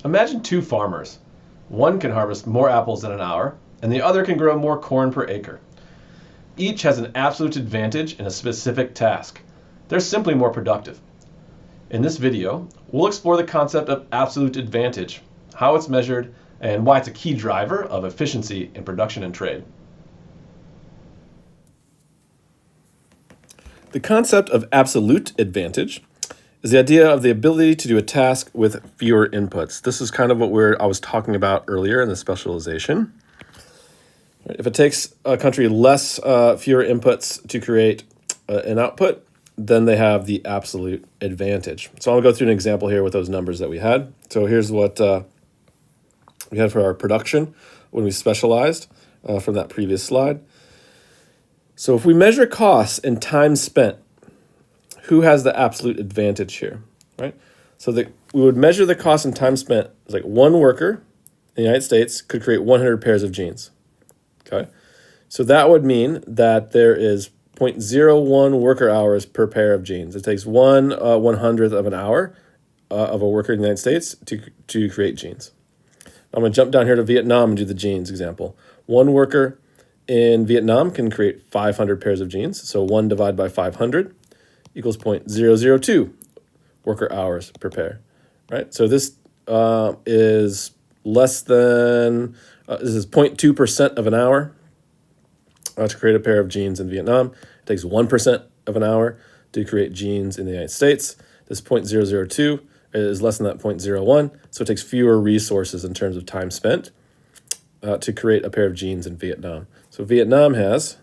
Imagine two farmers. One can harvest more apples in an hour, and the other can grow more corn per acre. Each has an absolute advantage in a specific task. They're simply more productive. In this video, we'll explore the concept of absolute advantage, how it's measured, and why it's a key driver of efficiency in production and trade. The concept of absolute advantage is the idea of the ability to do a task with fewer inputs. This is kind of what I was talking about earlier in the specialization. If it takes a country fewer inputs to create an output, then they have the absolute advantage. So I'll go through an example here with those numbers that we had. So here's what we had for our production when we specialized from that previous slide. So if we measure costs and time spent, who has the absolute advantage here, right? So we would measure the cost and time spent. It's like one worker in the United States could create 100 pairs of jeans, okay? So that would mean that there is 0.01 worker hours per pair of jeans. It takes 1/100th of an hour of a worker in the United States to create jeans. I'm going to jump down here to Vietnam and do the jeans example. One worker in Vietnam can create 500 pairs of jeans. So 1 divided by 500 equals 0.002 worker hours per pair, right? So this is less than, this is 0.2% of an hour to create a pair of jeans in Vietnam. It takes 1% of an hour to create jeans in the United States. This 0.002 is less than that 0.01, so it takes fewer resources in terms of time spent to create a pair of jeans in Vietnam. So Vietnam has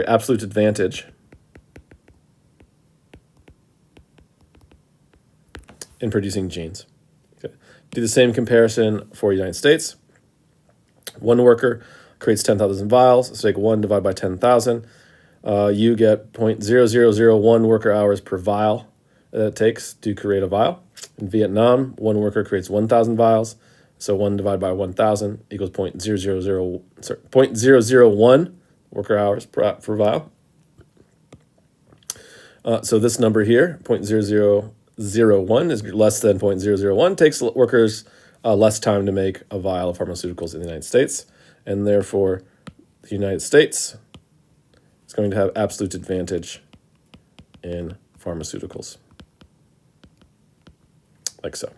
absolute advantage in producing jeans. Okay. Do the same comparison for the United States. One worker creates 10,000 vials, so take 1 divided by 10,000. You get 0.0001 worker hours per vial that it takes to create a vial. In Vietnam, one worker creates 1,000 vials, so 1 divided by 1,000 equals 0.001 worker hours per vial. So this number here, 0.0001, is less than 0.001. Takes workers less time to make a vial of pharmaceuticals in the United States, and therefore the United States is going to have absolute advantage in pharmaceuticals, like so.